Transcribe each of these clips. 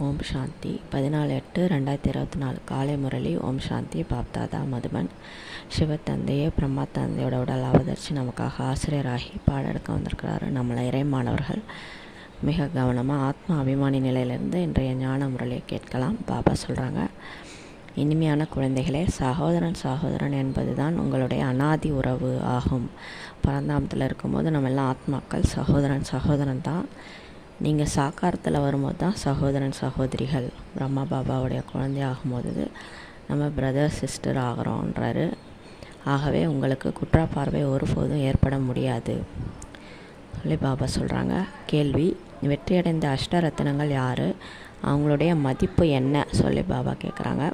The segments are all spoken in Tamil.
ஓம் சாந்தி 14/8/2024 காலை முரளி. ஓம் சாந்தி. பாப்தாதா மதுபன். சிவத்தந்தையே பிரம்மா தந்தையோட உடல் அவதரித்து நமக்காக ஆசிரியராகி பாடெடுக்க வந்திருக்கிறாரு. நம்மளை இறை மாணவர்கள் மிக கவனமாக ஆத்மா அபிமானி நிலையிலிருந்து இன்றைய ஞான முரளியை கேட்கலாம். பாபா சொல்கிறாங்க, இனிமையான குழந்தைகளே, சகோதரன் என்பது தான் உங்களுடைய அனாதி உறவு ஆகும். பரந்தாமத்தில் இருக்கும்போது நம்ம எல்லாம் ஆத்மாக்கள் சகோதரன் தான். நீங்கள் சாக்காரத்தில் வரும்போது தான் சகோதரிகள். பிரம்மா பாபாவுடைய குழந்தை ஆகும்போது நம்ம பிரதர் சிஸ்டர் ஆகிறோன்றாரு. ஆகவே உங்களுக்கு குற்றப்பார்வை ஒருபோதும் ஏற்பட முடியாது சொல்லி பாபா சொல்கிறாங்க. கேள்வி: வெற்றியடைந்த அஷ்டரத்தினங்கள் யார்? அவங்களுடைய மதிப்பு என்ன சொல்லி பாபா கேட்குறாங்க.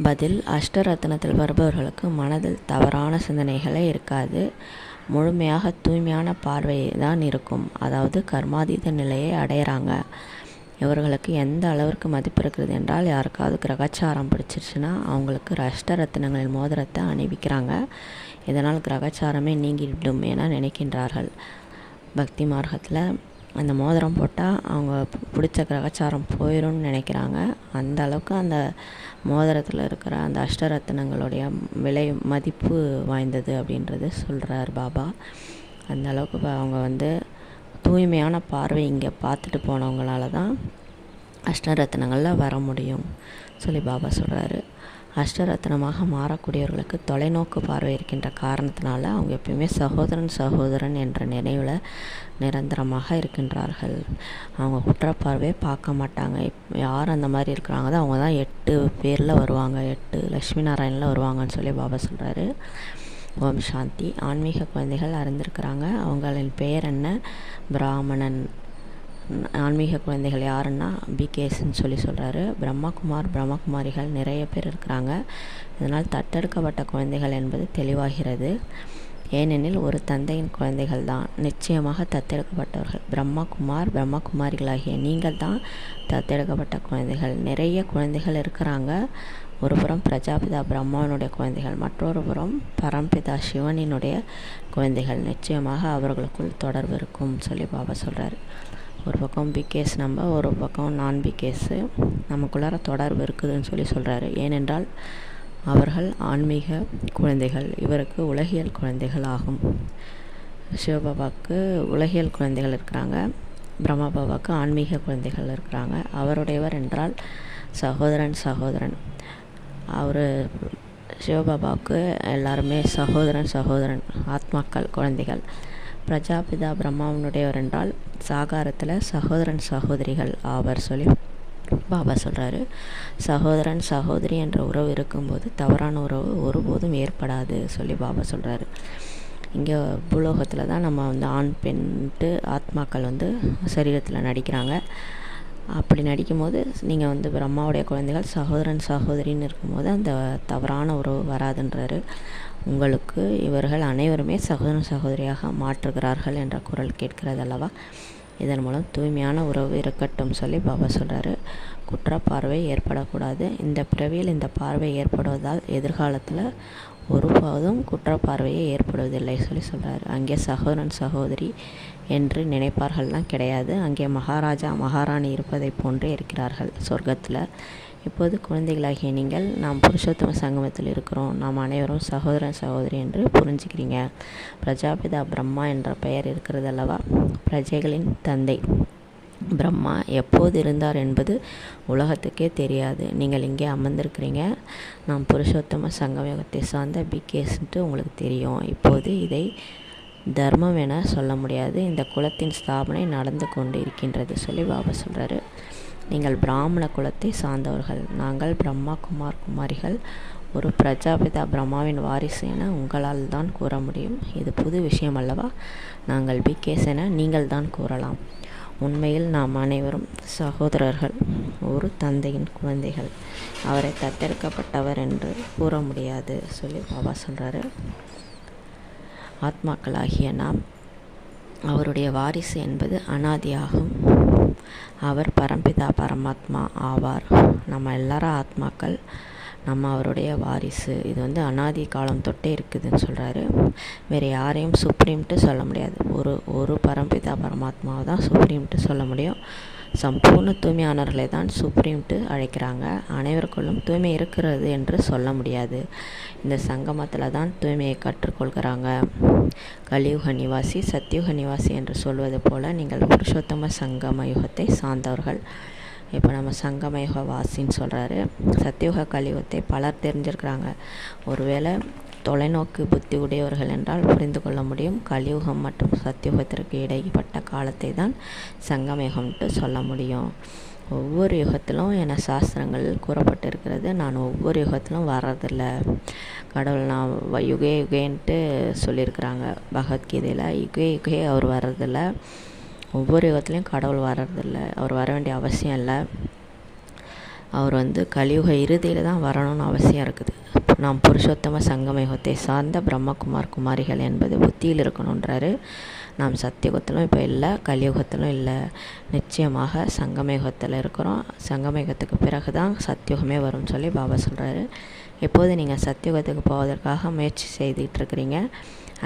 பதில்: அஷ்டரத்னத்தில் வருபவர்களுக்கு மனதில் தவறான சிந்தனைகளே இருக்காது. முழுமையாக தூய்மையான பார்வை தான் இருக்கும். அதாவது கர்மாதீத நிலையை அடையிறாங்க. இவர்களுக்கு எந்த அளவிற்கு மதிப்பு இருக்கிறது என்றால், யாருக்காவது கிரகச்சாரம் பிடிச்சிருச்சுன்னா அவங்களுக்கு அஷ்டரத்தினங்களின் மோதிரத்தை அணிவிக்கிறாங்க. இதனால் கிரகச்சாரமே நீங்கிவிடும் என நினைக்கின்றார்கள். பக்தி மார்க்கத்தில் அந்த மோதிரம் போட்டால் அவங்க பிடிச்ச கிரகச்சாரம் போயிடும்னு நினைக்கிறாங்க. அந்த அளவுக்கு அந்த மோதிரத்தில் இருக்கிற அந்த அஷ்டரத்தினங்களுடைய விலை மதிப்பு வாய்ந்தது அப்படின்றது சொல்கிறார் பாபா. அந்த அளவுக்கு அவங்க தூய்மையான பார்வை இங்கே பார்த்துட்டு போனவங்களால தான் அஷ்டரத்தினங்களில் வர முடியும் சொல்லி பாபா சொல்கிறாரு. அஷ்டரத்னமாக மாறக்கூடியவர்களுக்கு தொலைநோக்கு பார்வை இருக்கின்ற காரணத்தினால அவங்க எப்பயுமே சகோதரன் என்ற நினைவில் நிரந்தரமாக இருக்கின்றார்கள். அவங்க குற்றப்பார்வையை பார்க்க மாட்டாங்க. யார் அந்த மாதிரி இருக்கிறாங்களோ அவங்க தான் 8 பேரில் வருவாங்க, 8 லக்ஷ்மி நாராயணில் வருவாங்கன்னு சொல்லி பாபா சொல்கிறாரு. ஓம் சாந்தி. ஆன்மீக குழந்தைகள் அறிந்திருக்கிறாங்க. அவங்களின் பெயர் என்ன? பிராமணன். ஆன்மீக குழந்தைகள் யாருன்னா பிகேஸ்ன்னு சொல்லி சொல்கிறாரு. பிரம்மகுமாரிகள் நிறைய பேர் இருக்கிறாங்க. இதனால் தத்தெடுக்கப்பட்ட குழந்தைகள் என்பது தெளிவாகிறது. ஏனெனில் ஒரு தந்தையின் குழந்தைகள் தான் நிச்சயமாக தத்தெடுக்கப்பட்டவர்கள். பிரம்மகுமாரிகளாகிய நீங்கள் தான் தத்தெடுக்கப்பட்ட குழந்தைகள். நிறைய குழந்தைகள் இருக்கிறாங்க. ஒரு புறம் பிரஜாபிதா பிரம்மாவினுடைய குழந்தைகள், மற்றொரு புறம் பரம்பிதா சிவனினுடைய குழந்தைகள். நிச்சயமாக அவர்களுக்குள் தொடர்பு இருக்கும் சொல்லி பாபா சொல்கிறார். ஒரு பக்கம் பிகேஸ் நம்ம, ஒரு பக்கம் நான் பிகேஸு. நமக்குள்ளார தொடர்பு இருக்குதுன்னு சொல்லி சொல்கிறாரு. ஏனென்றால் அவர்கள் ஆன்மீக குழந்தைகள், இவருக்கு உலகியல் குழந்தைகள் ஆகும். சிவபாபாவுக்கு உலகியல் குழந்தைகள் இருக்கிறாங்க, பிரம்மா பாபாவுக்கு ஆன்மீக குழந்தைகள் இருக்கிறாங்க. அவருடையவர் என்றால் சகோதரன். அவர் சிவபாபாவுக்கு எல்லாருமே சகோதரன் ஆத்மாக்கள், குழந்தைகள். பிரஜாபிதா பிரம்மாவனுடையவர் என்றால் சாகாரத்தில் சகோதரிகள் ஆவர் சொல்லி பாபா சொல்கிறாரு. சகோதரி என்ற உறவு இருக்கும்போது தவறான உறவு ஒருபோதும் ஏற்படாது சொல்லி பாபா சொல்கிறாரு. இங்கே பூலோகத்தில் தான் நம்ம ஆண் பெண்ட்டு ஆத்மாக்கள் சரீரத்தில் நடிக்கிறாங்க. அப்படி நடிக்கும்போது நீங்கள் பிரம்மாவுடைய குழந்தைகள் சகோதரின்னு இருக்கும்போது அந்த தவறான உறவு வராதுன்றாரு. உங்களுக்கு இவர்கள் அனைவருமே சகோதரியாக மாற்றுகிறார்கள் என்ற குரல் கேட்கிறது அல்லவா? இதன் மூலம் தூய்மையான உறவு இருக்கட்டும் சொல்லி பாபா சொல்கிறாரு. குற்றப்பார்வை ஏற்படக்கூடாது. இந்த பிறவியில் இந்த பார்வை ஏற்படுவதால் எதிர்காலத்தில் ஒருபோதும் குற்றப்பார்வையே ஏற்படுவதில்லை சொல்லி சொல்கிறாரு. அங்கே சகோதரி என்று நினைப்பார்கள்லாம் கிடையாது. அங்கே மகாராஜா மகாராணி இருப்பதை போன்றே இருக்கிறார்கள் சொர்க்கத்தில். இப்போது குழந்தைகளாகிய நீங்கள், நாம் புருஷோத்தம சங்கமத்தில் இருக்கிறோம், நாம் அனைவரும் சகோதரி என்று புரிஞ்சுக்கிறீங்க. பிரஜாபிதா பிரம்மா என்ற பெயர் இருக்கிறது அல்லவா? பிரஜைகளின் தந்தை பிரம்மா எப்போது இருந்தார் என்பது உலகத்துக்கே தெரியாது. நீங்கள் இங்கே அமர்ந்திருக்கிறீங்க. நாம் புருஷோத்தம சங்கமத்தை சார்ந்த பிகேஸ்ன்ட்டு உங்களுக்கு தெரியும். இப்போது இதை தர்மம் என சொல்ல முடியாது. இந்த குலத்தின் ஸ்தாபனை நடந்து கொண்டு இருக்கின்றது சொல்லி பாபா சொல்கிறாரு. நீங்கள் பிராமண குலத்தை சார்ந்தவர்கள். நாங்கள் குமாரிகள். ஒரு பிரஜாபிதா பிரம்மாவின் வாரிசு என உங்களால் தான் கூற முடியும். இது புது விஷயம் அல்லவா? நாங்கள் பிகேஸ் என நீங்கள் தான் கூறலாம். உண்மையில் நாம் அனைவரும் சகோதரர்கள், ஒரு தந்தையின் குழந்தைகள். அவரை தத்தெடுக்கப்பட்டவர் என்று கூற முடியாது சொல்லி பாபா சொல்கிறாரு. ஆத்மாக்களாகிய நாம் அவருடைய வாரிசு என்பது அனாதியாகும். அவர் பரம்பிதா பரமாத்மா ஆவார். நம்ம எல்லாரும் ஆத்மாக்கள், நம்ம அவருடைய வாரிசு. இது அனாதி காலம் தொட்டே இருக்குதுன்னு சொல்கிறாரு. வேறு யாரையும் சுப்ரீம்ட்டு சொல்ல முடியாது. ஒரு பரம்பிதா பரமாத்மாவை தான் சுப்ரீம்ட்டு சொல்ல முடியும். சம்பூர்ண தூய்மையானவர்களை தான் சுப்ரீம்ட்டு அழைக்கிறாங்க. அனைவருக்குள்ளும் தூய்மை இருக்கிறது என்று சொல்ல முடியாது. இந்த சங்கமத்தில் தான் தூய்மையை கற்றுக்கொள்கிறாங்க. கலியுக நிவாசி சத்தியுக நிவாசி என்று சொல்வது போல் நீங்கள் புருஷோத்தம சங்கம யுகத்தை சார்ந்தவர்கள். இப்போ நம்ம சங்கம யுக வாசின்னு சொல்கிறாரு. சத்தியுக கலியுகத்தை பலர் தெரிஞ்சிருக்கிறாங்க. ஒருவேளை தொலைநோக்கு புத்தி உடையவர்கள் என்றால் புரிந்து கொள்ள முடியும். கலியுகம் மற்றும் சத்தியுகத்திற்கு இடைப்பட்ட காலத்தை தான் சங்கம யுகம்ட்டு சொல்ல முடியும். ஒவ்வொரு யுகத்திலும் என சாஸ்திரங்கள் கூறப்பட்டிருக்கிறது. நான் ஒவ்வொரு யுகத்திலும் வர்றதில்லை. கடவுள் நான் யுகே யுகேன்ட்டு சொல்லியிருக்கிறாங்க பகவத்கீதையில். யுகே யுகே அவர் வர்றதில்லை. ஒவ்வொரு யுகத்துலேயும் கடவுள் வர்றதில்லை. அவர் வர வேண்டிய அவசியம் இல்லை. அவர் கலியுக இறுதியில் தான் வரணும்னு அவசியம் இருக்குது. நாம் புருஷோத்தம சங்கம யுகத்தை சார்ந்த பிரம்மகுமார் குமாரிகள் என்பது புத்தியில் இருக்கணுன்றாரு. நாம் சத்தியுகத்திலும் இப்போ இல்லை, கலியுகத்திலும் இல்லை. நிச்சயமாக சங்கம யுகத்தில் இருக்கிறோம். சங்கம யுகத்துக்கு பிறகு தான் சத்தியுகமே வரும்னு சொல்லி பாபா சொல்கிறாரு. இப்போது நீங்கள் சத்தியுகத்துக்கு போவதற்காக முயற்சி செய்துகிட்டு இருக்கிறீங்க.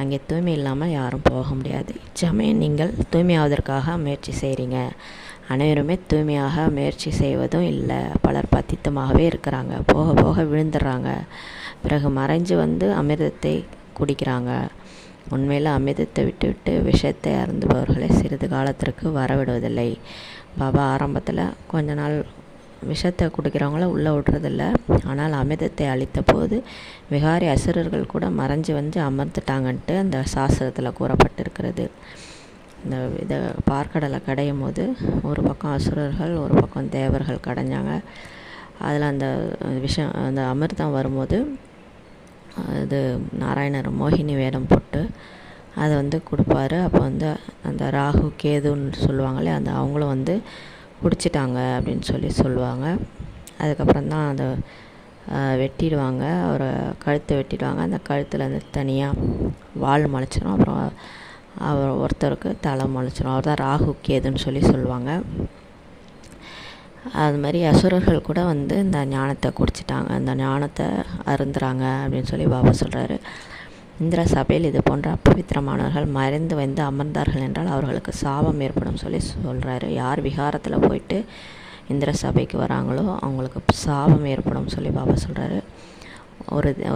அங்கே தூய்மை இல்லாமல் யாரும் போக முடியாது. இச்சமயம் நீங்கள் தூய்மையாவதற்காக முயற்சி செய்கிறீங்க. அனைவருமே தூய்மையாக முயற்சி செய்வதும் இல்லை. பலர் பத்தித்தமாகவே இருக்கிறாங்க. போக போக விழுந்துடுறாங்க. பிறகு மறைஞ்சு அமிர்தத்தை குடிக்கிறாங்க. உண்மையில் அமிர்தத்தை விட்டு விஷத்தை அருந்துபவர்களை சிறிது காலத்திற்கு வரவிடுவதில்லை. பாபா ஆரம்பத்தில் கொஞ்ச நாள் விஷத்தை குடிக்கிறவங்கள உள்ளே விடுறதில்ல. ஆனால் அமிர்தத்தை அளித்த போது விகாரி அசுரர்கள் கூட மறைஞ்சு அமர்ந்துட்டாங்கன்ட்டு அந்த சாஸ்திரத்தில் கூறப்பட்டிருக்கிறது. இந்த இதை பார்க்கடலை கடையும் போது ஒரு பக்கம் அசுரர்கள் ஒரு பக்கம் தேவர்கள் கடைஞ்சாங்க. அதில் அந்த அந்த அமிர்தம் வரும்போது அது நாராயணர் மோகினி வேடம் போட்டு அதை கொடுப்பாரு. அப்போ அந்த ராகு கேதுன்னு சொல்லுவாங்களே அவங்களும் குடிச்சிட்டாங்க அப்படின்னு சொல்லுவாங்க. அதுக்கப்புறம் தான் அதை வெட்டிடுவாங்க. அவரை கழுத்தை வெட்டிடுவாங்க. அந்த கழுத்தில் தனியாக வால் முளைச்சிரும். அப்புறம் அவர் ஒருத்தருக்கு தலை முளைச்சிரும். அவர் தான் ராகு கேதுன்னு சொல்லுவாங்க. அது மாதிரி அசுரர்கள் கூட இந்த ஞானத்தை குடிச்சிட்டாங்க. அந்த ஞானத்தை அருந்துறாங்க அப்படின்னு பாபா சொல்கிறாரு. இந்திர சபையில் இது போன்ற அப்பவித்திரமானவர்கள் மறைந்து அமர்ந்தார்கள் என்றால் அவர்களுக்கு சாபம் ஏற்படும் சொல்கிறாரு. யார் விகாரத்தில் போயிட்டு இந்திர சபைக்கு வராங்களோ அவங்களுக்கு சாபம் ஏற்படும் பாபா சொல்கிறாரு.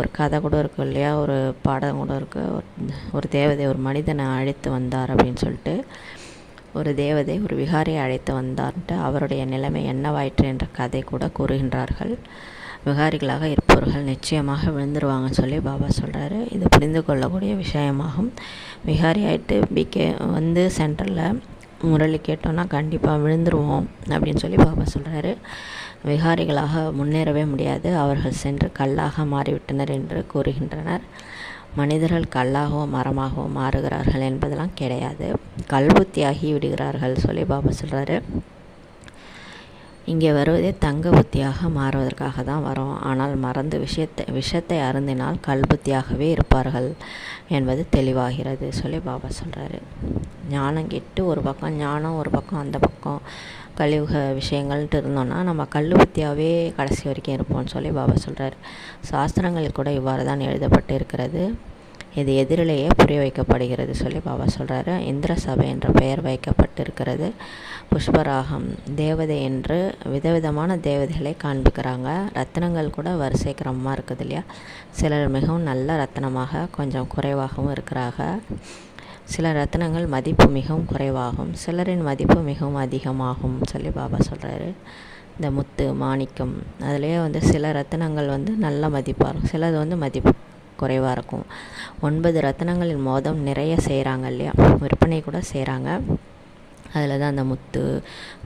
ஒரு கதை கூட இருக்குது இல்லையா, ஒரு பாடம் கூட இருக்குது. ஒரு தேவதை ஒரு மனிதனை அழைத்து வந்தார் அப்படின்னு சொல்லிட்டு, ஒரு தேவதை ஒரு விகாரியை அழைத்து வந்தார்ன்ட்டு அவருடைய நிலைமை என்னவாயிற்று என்ற கதை கூட கூறுகின்றார்கள். விகாரிகளாக இருப்பவர்கள் நிச்சயமாக விழுந்துருவாங்கன்னு பாபா சொல்கிறாரு. இது புரிந்து கொள்ளக்கூடிய விஷயமாகும். விகாரி ஆகிட்டு பிகே சென்டரில் முரளி கேட்டோன்னா கண்டிப்பாக விழுந்துருவோம் அப்படின்னு பாபா சொல்கிறாரு. விகாரிகளாக முன்னேறவே முடியாது. அவர்கள் சென்று கல்லாக மாறிவிட்டனர் என்று கூறுகின்றனர். மனிதர்கள் கல்லாகவோ மரமாகவோ மாறுகிறார்கள் என்பதெல்லாம் கிடையாது. கல்புத்தியாகி விடுகிறார்கள் பாபா சொல்கிறாரு. இங்கே வருவதே தங்க புத்தியாக மாறுவதற்காக தான் வரும். ஆனால் மறந்து விஷத்தை அருந்தினால் கல்புத்தியாகவே இருப்பார்கள் என்பது தெளிவாகிறது பாபா சொல்கிறாரு. ஞானம் கெட்டு ஒரு பக்கம் ஞானம் ஒரு பக்கம் அந்த பக்கம் கலியுக விஷயங்கள்ட்டு இருந்தோன்னா நம்ம கல்புத்தியாகவே கடைசி வரைக்கும் இருப்போம்னு பாபா சொல்கிறாரு. சாஸ்திரங்கள் கூட இவ்வாறு தான் எழுதப்பட்டு இருக்கிறது. இது எதிரிலேயே புரிய வைக்கப்படுகிறது பாபா சொல்கிறாரு. இந்திர சபை என்ற பெயர் வைக்கப்பட்டிருக்கிறது. புஷ்பராகம் தேவதை என்று விதவிதமான தேவதைகளை காண்பிக்கிறாங்க. ரத்தினங்கள் கூட வரிசை கிரமமாக இருக்குது இல்லையா. சிலர் மிகவும் நல்ல ரத்தினமாக கொஞ்சம் குறைவாகவும் இருக்கிறாங்க. சில ரத்தினங்கள் மதிப்பு மிகவும் குறைவாகும், சிலரின் மதிப்பு மிகவும் அதிகமாகும் பாபா சொல்கிறாரு. இந்த முத்து மாணிக்கம் அதுலேயே சில ரத்தினங்கள் நல்ல மதிப்பாக இருக்கும், சிலது மதிப்பு குறைவாக இருக்கும். 9 ரத்தினங்களின் மோதம் நிறைய செய்கிறாங்க இல்லையா, விற்பனை கூட செய்கிறாங்க. அதில் தான் அந்த முத்து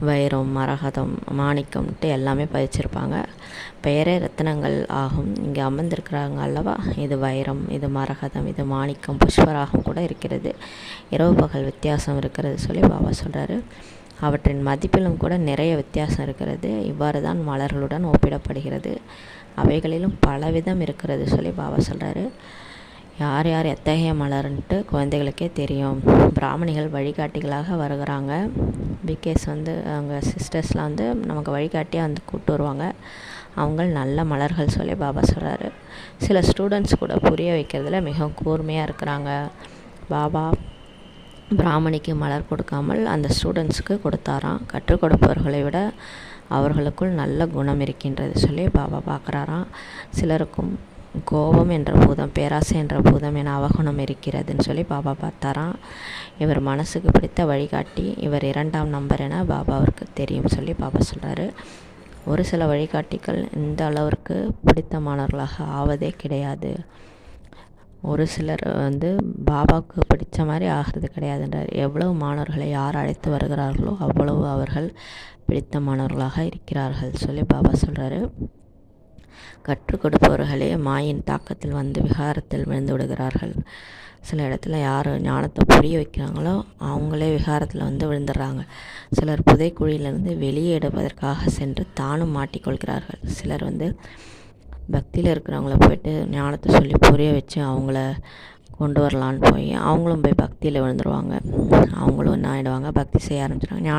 வைரம் மரகதம் மாணிக்கம்ன்ட்டு எல்லாமே பதிச்சிருப்பாங்க. பெயரே ரத்தினங்கள் ஆகும். இங்கே அமர்ந்திருக்கிறாங்க அல்லவா, இது வைரம் இது மரகதம் இது மாணிக்கம் புஷ்பராகம் கூட இருக்கிறது. இரவு பகல் வித்தியாசம் இருக்கிறது பாபா சொல்கிறாரு. அவற்றின் மதிப்பிலும் கூட நிறைய வித்தியாசம் இருக்கிறது. இவ்வாறு தான் மலர்களுடன் ஒப்பிடப்படுகிறது. அவைகளிலும் பலவிதம் இருக்கிறது பாபா சொல்கிறாரு. யார் யார் எத்தகைய மலர்ன்ட்டு குழந்தைகளுக்கே தெரியும். பிராமணிகள் வழிகாட்டிகளாக வருகிறாங்க. பிகேஸ் அவங்க சிஸ்டர்ஸ்லாம் நமக்கு வழிகாட்டியாக கூப்பிட்டு வருவாங்க. அவங்க நல்ல மலர்கள் பாபா சொல்கிறாரு. சில ஸ்டூடெண்ட்ஸ் கூட புரிய வைக்கிறதுல மிகவும் கூர்மையாக இருக்கிறாங்க. பாபா பிராமணிக்கு மலர் கொடுக்காமல் அந்த ஸ்டூடெண்ட்ஸுக்கு கொடுத்தாராம். கற்றுக் கொடுப்பவர்களை விட அவர்களுக்குள் நல்ல குணம் இருக்கின்றது சொல்லி பாபா பார்க்குறாராம். சிலருக்கும் கோபம் என்ற பூதம், பேராசை என்ற பூதம் என அவகுணம் இருக்கிறதுன்னு சொல்லி பாபா பார்த்தாராம். இவர் மனசுக்கு பிடித்த வழிகாட்டி, இவர் 2ஆம் நம்பர் என பாபாவிற்கு தெரியும் சொல்லி பாபா சொல்கிறாரு. ஒரு சில வழிகாட்டிகள் இந்த அளவிற்கு பிடித்தமானவர்களாக ஆவதே கிடையாது. ஒரு சிலர் பாபாவுக்கு பிடித்த மாதிரி ஆகிறது கிடையாதுன்றார். எவ்வளவு மாணவர்களை யார் அழைத்து வருகிறார்களோ அவ்வளவு அவர்கள் பிடித்தமானவர்களாக இருக்கிறார்கள் சொல்லி பாபா சொல்கிறாரு. கற்றுக் கொடுப்பவர்களே மாயின் தாக்கத்தில் விகாரத்தில் விழுந்து விடுகிறார்கள். சில இடத்துல யார் ஞானத்தை புரிய வைக்கிறாங்களோ அவங்களே விகாரத்தில் விழுந்துடுறாங்க. சிலர் புதைக்குழியிலிருந்து வெளியே எடுப்பதற்காக சென்று தானும் மாட்டிக்கொள்கிறார்கள். சிலர் பக்தியில் இருக்கிறவங்கள போய்ட்டு ஞானத்தை சொல்லி புரிய வச்சு அவங்கள கொண்டு வரலான்னு போய் அவங்களும் போய் பக்தியில் விழுந்துருவாங்க. அவங்களும் என்ன ஆகிடுவாங்க, பக்தி செய்ய ஆரம்பிச்சிடுவாங்க,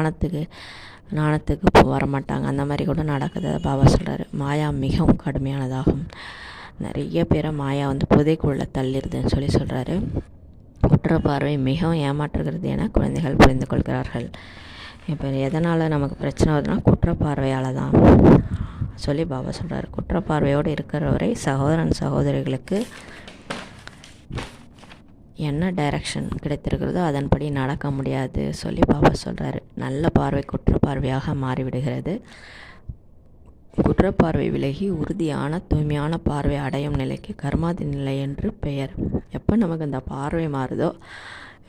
ஞானத்துக்கு வரமாட்டாங்க. அந்த மாதிரி கூட நடக்குது. பாபா சொல்கிறாரு, மாயா மிகவும் கடுமையானதாகும். நிறைய பேரை மாயா புதைக்குள்ள தள்ளிடுதுன்னு சொல்லி சொல்கிறாரு. குற்ற பார்வை மிகவும் ஏமாற்றுகிறது என குழந்தைகள் புரிந்து கொள்கிறார்கள். இப்போ எதனால் நமக்கு பிரச்சனை வருதுன்னா குற்றப்பார்வையால் தான் சொல்லி பாபா சொல்கிறார். குற்றப்பார்வையோடு இருக்கிறவரை சகோதரன் சகோதரிகளுக்கு என்ன டைரக்ஷன் கிடைத்திருக்கிறதோ அதன்படி நடக்க முடியாது சொல்லி பாபா சொல்கிறாரு. நல்ல பார்வை குற்றப்பார்வையாக மாறிவிடுகிறது. குற்றப்பார்வை விலகி உறுதியான தூய்மையான பார்வை அடையும் நிலைக்கு கர்மாதி நிலை என்று பெயர். எப்போ நமக்கு இந்த பார்வை மாறுதோ,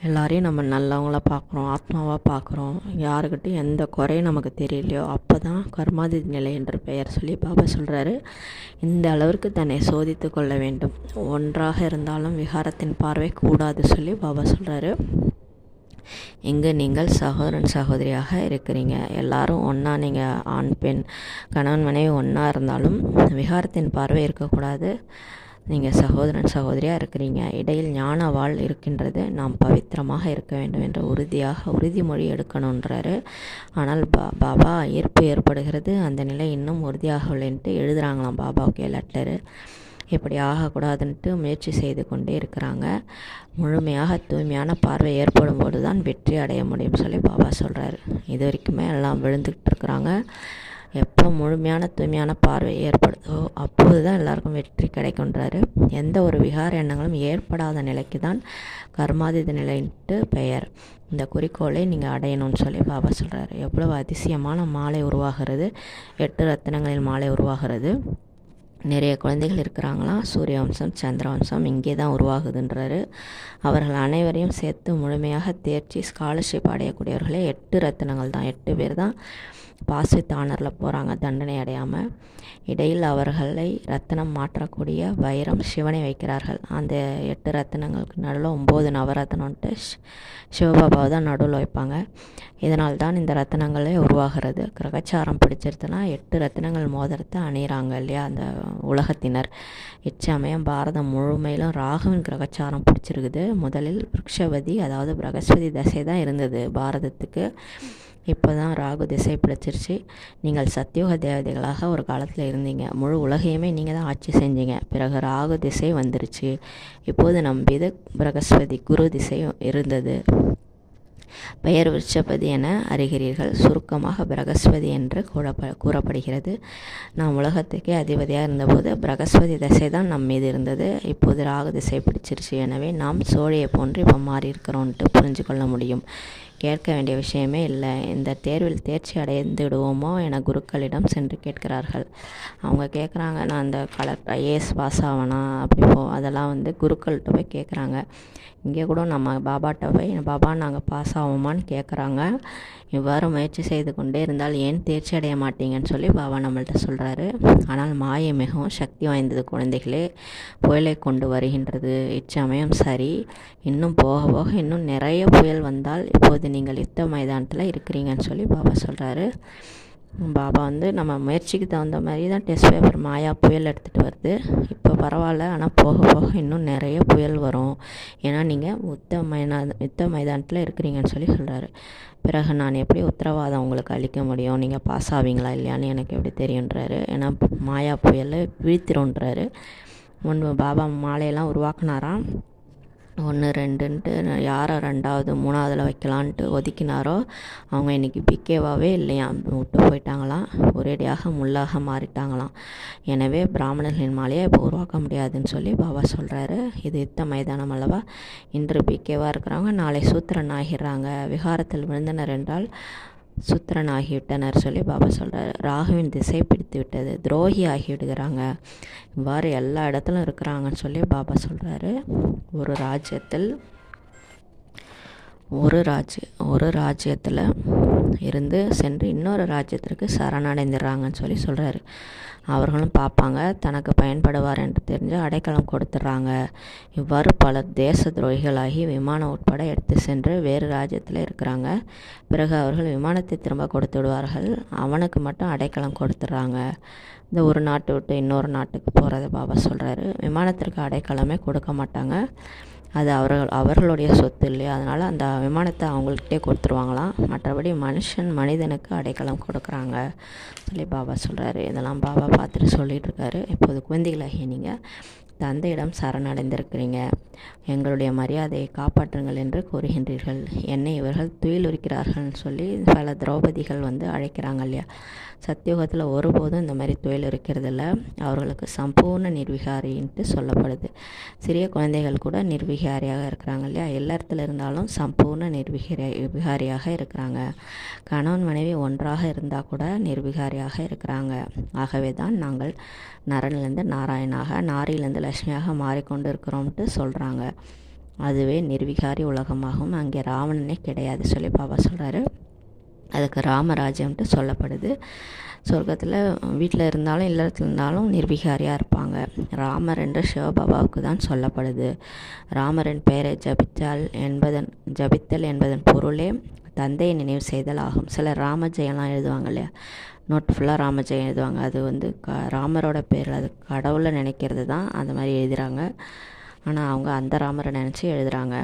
எல்லாரையும் நம்ம நல்லவங்கள பார்க்குறோம், ஆத்மாவாக பார்க்குறோம், யாருக்கிட்டையும் எந்த குறையும் நமக்கு தெரியலையோ அப்போ தான் கர்மாதி நிலை என்று பெயர் சொல்லி பாபா சொல்கிறாரு. இந்த அளவிற்கு தன்னை சோதித்து கொள்ள வேண்டும். ஒன்றாக இருந்தாலும் விகாரத்தின் பார்வை கூடாது சொல்லி பாபா சொல்கிறாரு. இங்கு நீங்கள் சகோதரன் சகோதரியாக இருக்கிறீங்க. எல்லாரும் ஒன்றா, நீங்கள் ஆண் பெண் கணவன் மனைவி ஒன்றா இருந்தாலும் விகாரத்தின் பார்வை இருக்கக்கூடாது. நீங்கள் சகோதரன் சகோதரியாக இருக்கிறீங்க. இடையில் ஞான வாழ் இருக்கின்றது. நாம் பவித்திரமாக இருக்க வேண்டும் என்ற உறுதிமொழி எடுக்கணுன்றாரு. ஆனால் பாபா ஈர்ப்பு ஏற்படுகிறது, அந்த நிலை இன்னும் உறுதியாகவில்லைன்ட்டு எழுதுகிறாங்களாம் பாபாவுக்கே லெட்டரு. இப்படி ஆகக்கூடாதுன்ட்டு முயற்சி செய்து கொண்டே இருக்கிறாங்க. முழுமையாக தூய்மையான பார்வை ஏற்படும் போது தான் வெற்றி அடைய முடியும் சொல்லி பாபா சொல்கிறாரு. இது வரைக்குமே எல்லாம் விழுந்துக்கிட்டு இருக்கிறாங்க. எப்போ முழுமையான தூய்மையான பார்வை ஏற்படுதோ அப்போது தான் எல்லாருக்கும் வெற்றி கிடைக்குன்றாரு. எந்த ஒரு விகார எண்ணங்களும் ஏற்படாத நிலைக்கு தான் கர்மாதித நிலைன்ட்டு பெயர். இந்த குறிக்கோளை நீங்கள் அடையணும்னு சொல்லி பாபா சொல்கிறாரு. எவ்வளவு அதிசயமான மாலை உருவாகிறது, 8 ரத்தினங்களில் மாலை உருவாகிறது. நிறைய குழந்தைகள் இருக்கிறாங்களாம். சூரிய வம்சம் சந்திர வம்சம் இங்கே தான் உருவாகுதுன்றாரு. அவர்கள் அனைவரையும் சேர்த்து முழுமையாக தேர்ச்சி ஸ்காலர்ஷிப் அடையக்கூடியவர்களே 8 ரத்தினங்கள் தான். 8 பேர் தான் பாஸ்வித் ஆனரில் போகிறாங்க தண்டனை அடையாமல். இடையில் அவர்களை ரத்தினம் மாற்றக்கூடிய வைரம் சிவனை வைக்கிறார்கள். அந்த 8 ரத்தினங்களுக்கு நடுவில் 9 நவரத்னம்ன்ட்டு சிவபாபாவை தான் நடுவில் வைப்பாங்க. இதனால் தான் இந்த ரத்தினங்களே உருவாகிறது. கிரகச்சாரம் பிடிச்சிருதுன்னா 8 ரத்தினங்கள் மோதிரத்தை அணிகிறாங்க இல்லையா அந்த உலகத்தினர். இச்சமயம் பாரதம் முழுமையிலும் ராகுவின் கிரகச்சாரம் பிடிச்சிருக்குது. முதலில் விருக்ஷவதி அதாவது பிரகஸ்பதி தசை தான் இருந்தது பாரதத்துக்கு. இப்போ தான் ராகு திசை பிடிச்சிருச்சு. நீங்கள் சத்தியோக தேவதைகளாக ஒரு காலத்தில் இருந்தீங்க. முழு உலகையுமே நீங்கள் தான் ஆட்சி செஞ்சீங்க. பிறகு ராகு திசை வந்துருச்சு. இப்போது நம் மீது பிரகஸ்பதி குரு திசை இருந்தது. பெயர் விருட்சபதி என அறிகிறீர்கள். சுருக்கமாக பிரகஸ்பதி என்று கூறப்படுகிறது. நாம் உலகத்துக்கே அதிபதியாக இருந்தபோது பிரகஸ்பதி திசை தான் நம் மீது இருந்தது. இப்போது ராகு திசை பிடிச்சிருச்சு. எனவே நாம் சோழியை போன்று இப்போ மாறி இருக்கிறோன்ட்டு புரிஞ்சு கொள்ள முடியும். கேட்க வேண்டிய விஷயமே இல்லை. இந்த தேர்வில் தேர்ச்சி அடைந்து விடுவோமோ என குருக்களிடம் சென்று கேட்கிறார்கள். அவங்க கேட்குறாங்க, நான் அந்த ஐஏஎஸ் பாஸ் ஆகணா அப்படி அதெல்லாம் குருக்கள்கிட்ட போய் கேட்குறாங்க. இங்கே கூட நம்ம பாபாட்ட போய் பாபா நாங்கள் பாஸ் ஆகுமான்னு கேட்குறாங்க. இவ்வாறு முயற்சி செய்து கொண்டே இருந்தால் ஏன் தேர்ச்சி அடைய மாட்டீங்கன்னு சொல்லி பாபா நம்மள்கிட்ட சொல்கிறாரு. ஆனால் மாயை மிகவும் சக்தி வாய்ந்தது குழந்தைகளே. புயலை கொண்டு வருகின்றது. இச்சமயம் சரி, இன்னும் போக போக இன்னும் நிறைய புயல் வந்தால் இப்போது நீங்கள் யுத்த மைதானத்தில் இருக்கிறீங்கன்னு சொல்லி பாபா சொல்கிறாரு. பாபா நம்ம முயற்சிக்கு தகுந்த மாதிரி தான் டெஸ்ட் பேப்பர் மாயா புயல் எடுத்துகிட்டு வருது. இப்போ பரவாயில்ல, ஆனால் போக போக இன்னும் நிறைய புயல் வரும். ஏன்னா நீங்கள் யுத்த மைதானத்தில் இருக்கிறீங்கன்னு சொல்லி சொல்கிறாரு. பிறகு நான் எப்படி உத்தரவாதம் உங்களுக்கு அளிக்க முடியும், நீங்கள் பாஸ் ஆவீங்களா இல்லையான்னு எனக்கு எப்படி தெரியுன்றாரு. ஏன்னா மாயா புயலை வீழ்த்திரோன்றாரு. முன்பு பாபா மாலையெல்லாம் உருவாக்குனாராம். 1 2ன்ட்டு யாரை 2வது 3வதுல வைக்கலான்ட்டு ஒதுக்கினாரோ அவங்க இன்றைக்கி பிகேவாகவே இல்லையாம், விட்டு போயிட்டாங்களாம், ஒரேடியாக முள்ளாக மாறிட்டாங்களாம். எனவே பிராமணர்களின் மாலையை இப்போ உருவாக்க முடியாதுன்னு சொல்லி பாபா சொல்கிறாரு. இது யுத்த மைதானம் அல்லவா. இன்று பிகேவாக இருக்கிறவங்க நாளை சூத்திரன் ஆகிடுறாங்க. விகாரத்தில் விழுந்தனர் என்றால் சூத்திரன் ஆகிவிட்டனர் சொல்லி பாபா சொல்கிறாரு. ராகுவின் திசை பிடித்து விட்டது, துரோகி ஆகிவிடுகிறாங்க. இவ்வாறு எல்லா இடத்துலையும் இருக்கிறாங்கன்னு சொல்லி பாபா சொல்கிறாரு. ஒரு ராஜ்யத்தில் இருந்து சென்று இன்னொரு ராஜ்யத்திற்கு சரணடைந்துடுறாங்கன்னு சொல்லி சொல்கிறாரு. அவர்களும் பார்ப்பாங்க, தனக்கு பயன்படுவார் என்று தெரிஞ்சு அடைக்கலம் கொடுத்துட்றாங்க. இவ்வாறு பல தேச துரோகிகளாகி விமானம் உட்பட எடுத்து சென்று வேறு ராஜ்யத்தில் இருக்கிறாங்க. பிறகு அவர்கள் விமானத்தை திரும்ப கொடுத்து விடுவார்கள், அவனுக்கு மட்டும் அடைக்கலம் கொடுத்துட்றாங்க. இந்த ஒரு நாட்டை விட்டு இன்னொரு நாட்டுக்கு போகிறத பாபா சொல்கிறாரு. விமானத்திற்கு அடைக்கலமே கொடுக்க மாட்டாங்க, அது அவர்களுடைய சொத்து இல்லையா, அதனால் அந்த விமானத்தை அவங்கள்கிட்டே கொடுத்துருவாங்களாம். மற்றபடி மனிதனுக்கு அடைக்கலம் கொடுக்குறாங்க சொல்லி பாபா சொல்கிறாரு. இதெல்லாம் பாபா பார்த்துட்டு சொல்லிகிட்ருக்காரு. இப்போது குழந்தைகளாகிய நீங்கள் தந்தையிடம் சரணடைந்திருக்கிறீங்க, எங்களுடைய மரியாதையை காப்பாற்றுங்கள் என்று கூறுகின்றீர்கள். என்னை இவர்கள் துயிலுரிக்கிறார்கள்னு சொல்லி பல திரௌபதிகள் அழைக்கிறாங்க இல்லையா. சத்தியுகத்தில் ஒருபோதும் இந்த மாதிரி துயில் இருக்கிறதில்ல. அவர்களுக்கு சம்பூர்ண நிர்விகாரின்ட்டு சொல்லப்படுது. சிறிய குழந்தைகள் கூட நிர்விகாரியாக இருக்கிறாங்க இல்லையா. எல்லா இடத்துல இருந்தாலும் சம்பூர்ண விகாரியாக இருக்கிறாங்க. கணவன் மனைவி ஒன்றாக இருந்தால் கூட நிர்விகாரியாக இருக்கிறாங்க. ஆகவே தான் நாங்கள் நரனிலிருந்து நாராயணாக, நாரியிலிருந்து லட்சுமியாக மாறிக்கொண்டு இருக்கிறோம்ட்டு சொல்கிறாங்க. அதுவே நிர்விகாரி உலகமாகவும் அங்கே ராவணனே கிடையாது சொல்லி பாபா சொல்கிறாரு. அதுக்கு ராமராஜ்யம்ட்டு சொல்லப்படுது. சொர்க்கத்தில் வீட்டில் இருந்தாலும் இல்லறத்தில் இருந்தாலும் நிர்விகாரியாக இருப்பாங்க. ராமர் என்று சிவபாபாவுக்கு தான் சொல்லப்படுது. ராமரின் பெயரை ஜபித்தல் என்பதன் பொருளே தந்தையை நினைவு செய்தல் ஆகும். சிலர் ராமஜெயம்லாம் எழுதுவாங்க இல்லையா, நோட் ஃபுல்லாக ராமஜெயம் எழுதுவாங்க. அது ராமரோட பேர், அது கடவுளை நினைக்கிறது தான் அந்த மாதிரி எழுதுகிறாங்க. ஆனால் அவங்க அந்த ராமரை நினச்சி எழுதுகிறாங்க.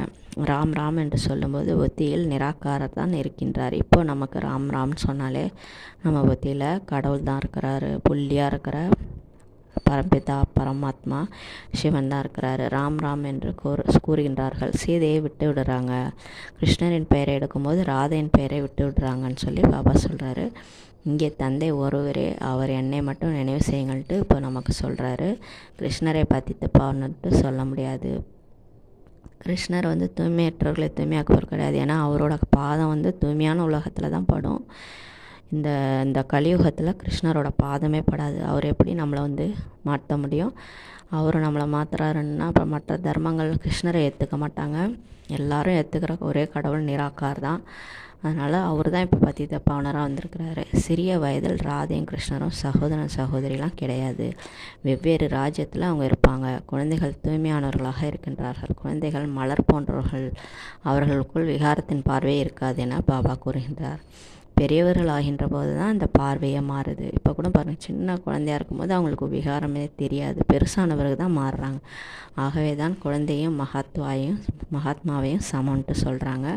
ராம் என்று சொல்லும்போது புத்தியில் நிராகாரர் தான் இருக்கின்றார். இப்போ நமக்கு ராம்னு சொன்னாலே நம்ம புத்தியில் கடவுள் தான் இருக்கிறாரு, புள்ளியாக இருக்கிற பரம்பிதா பரமாத்மா சிவன் தான் இருக்கிறாரு. ராம் என்று கூறுகின்றார்கள். சீதையை விட்டு விடுறாங்க. கிருஷ்ணரின் பெயரை எடுக்கும்போது ராதையின் பெயரை விட்டு விடுறாங்கன்னு சொல்லி பாபா சொல்கிறாரு. இங்கே தந்தை ஒருவரே, அவர் என்னை மட்டும் நினைவு செய்யுங்கள்ட்டு இப்போ நமக்கு சொல்கிறாரு. கிருஷ்ணரை பற்றி தப்பான்னுட்டு சொல்ல முடியாது. கிருஷ்ணர் தூய்மையற்றவர்களை தூய்மையாக்குவர் கிடையாது. ஏன்னா அவரோட பாதம் தூய்மையான உலகத்தில் தான் படும். இந்த கலியுகத்தில் கிருஷ்ணரோட பாதமே படாது. அவர் எப்படி நம்மளை மாற்ற முடியும்? அவர் நம்மளை மாற்றுறாருன்னா அப்போ மற்ற தர்மங்கள் கிருஷ்ணரை ஏற்றுக்க மாட்டாங்க. எல்லாரும் ஏற்றுக்கிற ஒரே கடவுள் நிராகார் தான். அதனால் அவர் தான் இப்போ பத்தித பாவனராக வந்திருக்கிறாரு. சிறிய வயதில் ராதையும் கிருஷ்ணரும் சகோதரன் சகோதரிலாம் கிடையாது. வெவ்வேறு ராஜ்யத்தில் அவங்க இருப்பாங்க. குழந்தைகள் தூய்மையானவர்களாக இருக்கின்றார்கள். குழந்தைகள் மலர் போன்றவர்கள், அவர்களுக்குள் விகாரத்தின் பார்வையே இருக்காது என பாபா கூறுகின்றார். பெரியவர்கள் ஆகின்ற போது தான் இந்த பார்வையே மாறுது. இப்போ கூட பாருங்கள், சின்ன குழந்தையாக இருக்கும்போது அவங்களுக்கு விகாரமே தெரியாது, பெருசானவருக்கு தான் மாறுறாங்க. ஆகவே தான் குழந்தையும் மகாத்மாவையும் சமன்ட்டு சொல்கிறாங்க.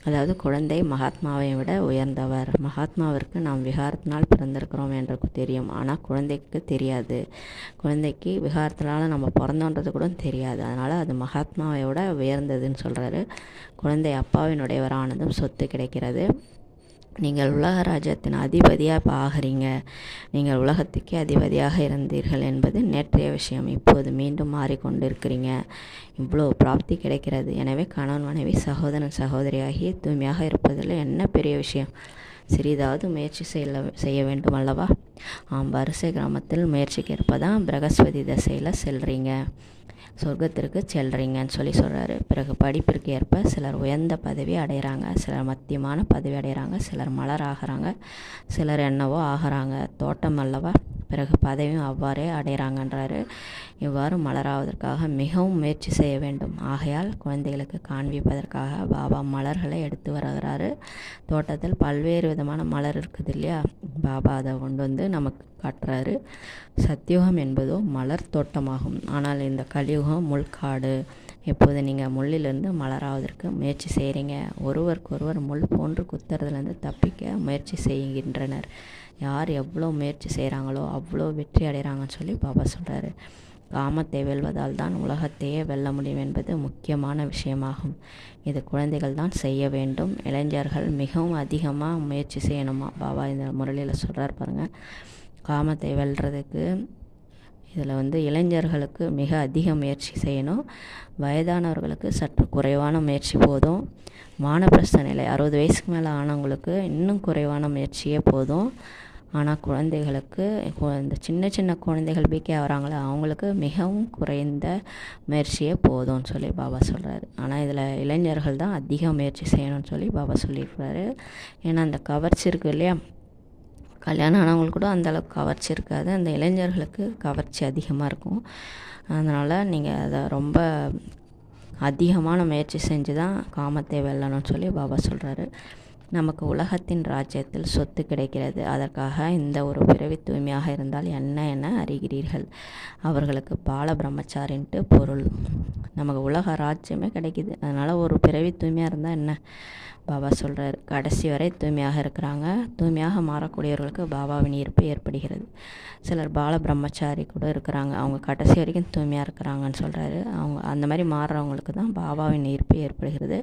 அதாவது குழந்தை மகாத்மாவை விட உயர்ந்தவர். மகாத்மாவிற்கு நாம் விகாரத்தினால் பிறந்திருக்கிறோம் என்று தெரியும், ஆனால் குழந்தைக்கு தெரியாது. குழந்தைக்கு விகாரத்தினால நம்ம பிறந்தோன்றது கூட தெரியாது. அதனால் அது மகாத்மாவை விட உயர்ந்ததுன்னு சொல்கிறாரு. குழந்தை அப்பாவினுடையவரானதும் சொத்து கிடைக்கிறது. நீங்கள் உலக ராஜ்யத்தின் அதிபதியாக இப்போ ஆகிறீங்க. நீங்கள் உலகத்துக்கே அதிபதியாக இருந்தீர்கள் என்பது நேற்றைய விஷயம். இப்போது மீண்டும் மாறிக்கொண்டிருக்கிறீங்க. இவ்வளோ பிராப்தி கிடைக்கிறது. எனவே கணவன் மனைவி சகோதரன் சகோதரியாகி தூய்மையாக இருப்பதில் என்ன பெரிய விஷயம்? சிறிதாவது முயற்சி செய்ய வேண்டும் அல்லவா? வரிசை கிராமத்தில் முயற்சிக்கு இருப்பதான் பிரகஸ்பதி தசையில் செல்கிறீங்க, சொர்க்கத்திற்கு செல்கிறீங்கன்னு சொல்லி சொல்கிறாரு. பிறகு படிப்பிற்கு ஏற்ப சிலர் உயர்ந்த பதவி அடைகிறாங்க, சிலர் மத்தியமான பதவி அடைகிறாங்க, சிலர் மலர் ஆகிறாங்க, சிலர் என்னவோ ஆகிறாங்க. தோட்டம் அல்லவா, பிறகு பதவியும் அவ்வாறே அடைகிறாங்கன்றாரு. இவ்வாறு மலராவதற்காக மிகவும் முயற்சி செய்ய வேண்டும். ஆகையால் குழந்தைகளுக்கு காண்பிப்பதற்காக பாபா மலர்களை எடுத்து வருகிறாரு. தோட்டத்தில் பல்வேறு விதமான மலர் இருக்குது இல்லையா, பாபா அதை கொண்டு நமக்கு காட்டுறாரு. சத்தியுகம் என்பதோ மலர் தோட்டமாகும். ஆனால் இந்த கலியுகம் முள்காடு. எப்போது நீங்கள் முள்ளிலிருந்து மலராவதற்கு முயற்சி செய்கிறீங்க, ஒருவருக்கொருவர் முள் போன்று குத்துறதுலேருந்து தப்பிக்க முயற்சி செய்கின்றனர். யார் எவ்வளோ முயற்சி செய்கிறாங்களோ அவ்வளோ வெற்றி அடைகிறாங்கன்னு சொல்லி பாபா சொல்கிறாரு. காமத்தை வெல்வதால் தான் உலகத்தையே வெல்ல முடியும் என்பது முக்கியமான விஷயமாகும். இது குழந்தைகள் தான் செய்ய வேண்டும். இளைஞர்கள் மிகவும் அதிகமாக முயற்சி செய்யணுமா. பாபா இந்த முரளியில் சொல்கிறார் பாருங்கள். காமத்தை வெல்றதுக்கு இதில் இளைஞர்களுக்கு மிக அதிக முயற்சி செய்யணும். வயதானவர்களுக்கு சற்று குறைவான முயற்சி போதும். வானப்பிரஸ்த நிலை 60 வயசுக்கு மேலே ஆனவங்களுக்கு இன்னும் குறைவான முயற்சியே போதும். ஆனால் குழந்தைகளுக்கு இந்த சின்ன சின்ன குழந்தைகள் பிகே வராங்களே அவங்களுக்கு மிகவும் குறைந்த முயற்சியே போதும்னு சொல்லி பாபா சொல்கிறாரு. ஆனால் இதில் இளைஞர்கள் தான் அதிக முயற்சி செய்யணும்னு சொல்லி பாபா சொல்லியிருக்கிறாரு. ஏன்னா அந்த கவர்ச்சி இருக்குது இல்லையா, கல்யாணம் ஆனவங்களுக்கு கூட அந்தளவுக்கு கவர்ச்சி இருக்காது, அந்த இளைஞர்களுக்கு கவர்ச்சி அதிகமாக இருக்கும். அதனால் நீங்கள் அதை ரொம்ப அதிகமான முயற்சி செஞ்சு தான் காமத்தை வெல்லணும்னு சொல்லி பாபா சொல்கிறாரு. நமக்கு உலகத்தின் ராஜ்யத்தில் சொத்து கிடைக்கிறது. அதற்காக இந்த ஒரு பிறவி தூய்மையாக இருந்தால் என்ன என அறிகிறீர்கள். அவர்களுக்கு பால பிரம்மச்சாரின்ட்டு பொருள். நமக்கு உலக ராஜ்யமே கிடைக்கிது. அதனால் ஒரு பிறவி தூய்மையாக இருந்தால் என்ன, பாபா சொல்கிறார். கடைசி வரை தூய்மையாக இருக்கிறாங்க. தூய்மையாக மாறக்கூடியவர்களுக்கு பாபாவின் ஈர்ப்பு ஏற்படுகிறது. சிலர் பால பிரம்மச்சாரி கூட இருக்கிறாங்க, அவங்க கடைசி வரைக்கும் தூய்மையாக இருக்கிறாங்கன்னு சொல்கிறாரு. அவங்க அந்த மாதிரி மாறுறவங்களுக்கு தான் பாபாவின் ஈர்ப்பு ஏற்படுகிறது.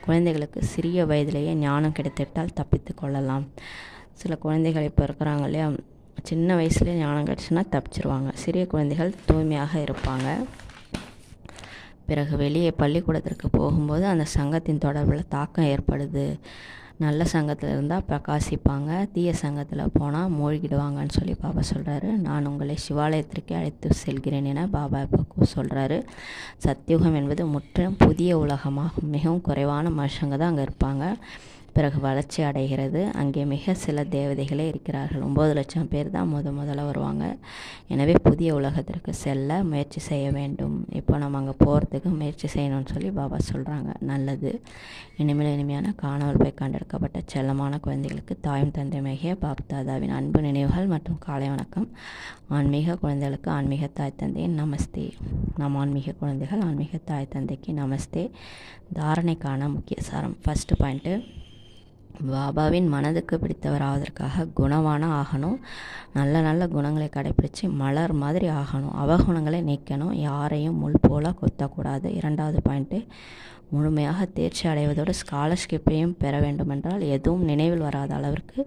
குழந்தைகளுக்கு சிறிய வயதிலேயே ஞானம் கிடைத்துவிட்டால் தப்பித்து கொள்ளலாம். சில குழந்தைகள் இப்போ இருக்கிறாங்க இல்லையா, சின்ன வயசுலேயே ஞானம் கிடச்சுன்னா தப்பிச்சிருவாங்க. சிறிய குழந்தைகள் தூய்மையாக இருப்பாங்க. பிறகு வெளியே பள்ளிக்கூடத்திற்கு போகும்போது அந்த சங்கத்தின் தொடர்பில் தாக்கம் ஏற்படுது. நல்ல சங்கத்தில் இருந்தால் பிரகாசிப்பாங்க, தீய சங்கத்தில் போனால் மூழ்கிடுவாங்கன்னு சொல்லி பாபா சொல்கிறாரு. நான் உங்களை சிவாலயத்திற்கே அழைத்து செல்கிறேன் என பாபா இப்போ சொல்கிறாரு. சத்தியுகம் என்பது முற்றிலும் புதிய உலகமாகும். மிகவும் குறைவான மனுஷங்க தான் அங்கே இருப்பாங்க. பிறகு வளர்ச்சி அடைகிறது. அங்கே மிக சில தேவதைகளே இருக்கிறார்கள். 9 லட்சம் பேர் தான் முதல்ல வருவாங்க. எனவே புதிய உலகத்திற்கு செல்ல முயற்சி செய்ய வேண்டும். இப்போ நம்ம அங்கே போகிறதுக்கு முயற்சி செய்யணும்னு சொல்லி பாபா சொல்கிறாங்க. நல்லது. இனிமேல் இனிமையான காணாமல் போய் கண்டெடுக்கப்பட்ட செல்லமான குழந்தைகளுக்கு தாயும் தந்தையுமாகிய பாப்தாதாவின் அன்பு நினைவுகள் மற்றும் காலை வணக்கம். ஆன்மீக குழந்தைகளுக்கு ஆன்மீக தாய் தந்தையின் நமஸ்தே. நாம் ஆன்மீக குழந்தைகள் ஆன்மீக தாய் தந்தைக்கு நமஸ்தே. தாரணைக்கான முக்கிய சாரம். ஃபஸ்ட்டு பாயிண்ட்டு, பாபாவின் மனதுக்கு பிடித்தவராவதற்காக குணவான ஆகணும். நல்ல நல்ல குணங்களை கடைப்பிடித்து மலர் மாதிரி ஆகணும். அவகுணங்களை நீக்கணும். யாரையும் முள் போல கொத்தக்கூடாது. 2வது பாயிண்ட்டு, முழுமையாக தேர்ச்சி அடைவதோடு ஸ்காலர்ஷிப்பையும் பெற வேண்டுமென்றால் எதுவும் நினைவில் வராத அளவிற்கு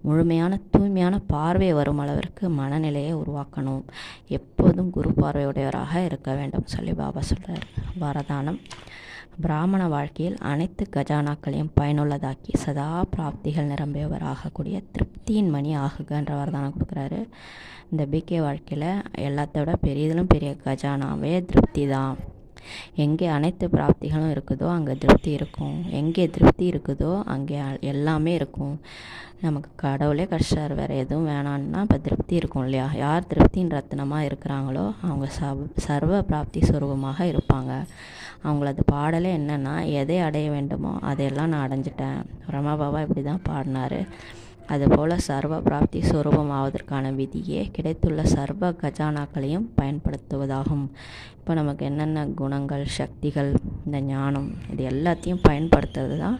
முழுமையான தூய்மையான பார்வை வரும் அளவிற்கு மனநிலையை உருவாக்கணும். எப்போதும் குரு பார்வையுடையவராக இருக்க வேண்டும் சொல்லி பாபா சொல்கிறார். வரதானம். பிராமண வாழ்க்கையில் அனைத்து கஜானாக்களையும் பயனுள்ளதாக்கி சதா பிராப்திகள் நிரம்பியவர் ஆகக்கூடிய திருப்தியின் மணி ஆகுகன்ற வரதானம் கொடுக்குறாரு. இந்த பிகே வாழ்க்கையில் எல்லாத்தோட பெரியதிலும் பெரிய கஜானாவே திருப்தி தான். எங்கே அனைத்து பிராப்திகளும் இருக்குதோ அங்கே திருப்தி இருக்கும். எங்கே திருப்தி இருக்குதோ அங்கே எல்லாமே இருக்கும். நமக்கு கடவுளே கஷ்டார், வேறு எதுவும் வேணான்னா இப்போ திருப்தி இருக்கும் இல்லையா. யார் திருப்தியின் ரத்தினமாக இருக்கிறாங்களோ அவங்க சர்வ பிராப்தி சுரூபமாக இருப்பாங்க. அவங்களது பாடலே என்னென்னா, எதை அடைய வேண்டுமோ அதையெல்லாம் நான் அடைஞ்சிட்டேன். ரமா பாபா இப்படி தான் பாடினார். அதுபோல் சர்வ பிராப்தி சுரூபம் ஆவதற்கான விதியே கிடைத்துள்ள சர்வ கஜானாக்களையும் பயன்படுத்துவதாகும். இப்போ நமக்கு என்னென்ன குணங்கள், சக்திகள், இந்த ஞானம், இது எல்லாத்தையும் பயன்படுத்துறது தான்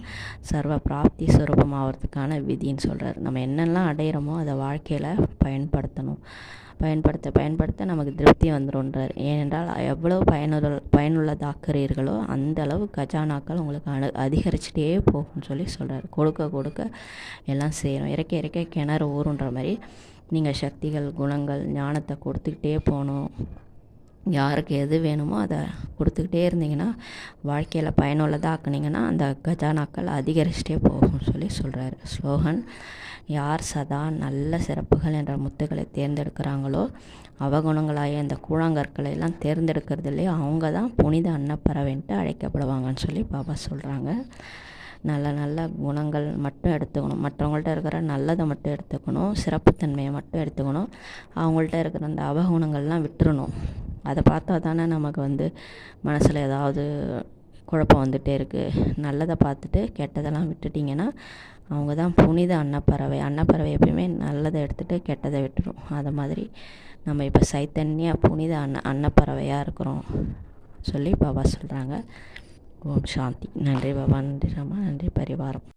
சர்வ பிராப்தி சுரூபம் ஆகிறதுக்கான விதின்னு சொல்கிறார். நம்ம என்னெல்லாம் அடையிறோமோ அதை வாழ்க்கையில் பயன்படுத்தணும். பயன்படுத்த நமக்கு திருப்தி வந்துடும்ன்றார். ஏனென்றால் எவ்வளவு பயனுள்ளதாக்குறீர்களோ அந்த அளவு கஜானாக்கள் உங்களுக்கு அதிகரிச்சுட்டே போகும்னு சொல்லி சொல்கிறார். கொடுக்க எல்லாம் செய்கிறோம். இறக்க கிணறு ஊறுன்ற மாதிரி நீங்கள் சக்திகள், குணங்கள், ஞானத்தை கொடுத்துக்கிட்டே போகணும். யாருக்கு எது வேணுமோ அதை கொடுத்துக்கிட்டே இருந்தீங்கன்னா, வாழ்க்கையில் பயனுள்ளதாக ஆக்குனீங்கன்னா அந்த கஜானாக்கள் அதிகரிச்சுட்டே போகும்னு சொல்லி சொல்கிறாரு. ஸ்லோகன். யார் சதா நல்ல சிறப்புகள் என்ற முத்துக்களை தேர்ந்தெடுக்கிறாங்களோ, அவகுணங்களாகிய இந்த கூழாங்கற்களை எல்லாம் தேர்ந்தெடுக்கிறது இல்லையோ அவங்க தான் புனித அன்னப்பறவைன்ட்டு அழைக்கப்படுவாங்கன்னு சொல்லி பாபா சொல்கிறாங்க. நல்ல நல்ல குணங்கள் மட்டும் எடுத்துக்கணும். மற்றவங்கள்ட்ட இருக்கிற நல்லதை மட்டும் எடுத்துக்கணும். சிறப்புத்தன்மையை மட்டும் எடுத்துக்கணும். அவங்கள்ட்ட இருக்கிற அந்த அவகுணங்கள்லாம் விட்டுறணும். அதை பார்த்தா தானே நமக்கு மனசில் ஏதாவது குழப்பம் வந்துகிட்டே இருக்குது. நல்லதை பார்த்துட்டு கெட்டதெல்லாம் விட்டுட்டிங்கன்னா அவங்க தான் புனித அன்னப்பறவை. அன்னப்பறவை எப்பயுமே நல்லதை எடுத்துகிட்டு கெட்டதை விட்டுரும். அது மாதிரி நம்ம இப்போ சைத்தன்ய புனித அன்னப்பறவையாக இருக்கிறோம் சொல்லி பாபா சொல்கிறாங்க. ஓம் சாந்தி. நன்றி பாபா, நன்றி ராமா, நன்றி பரிவாரம்.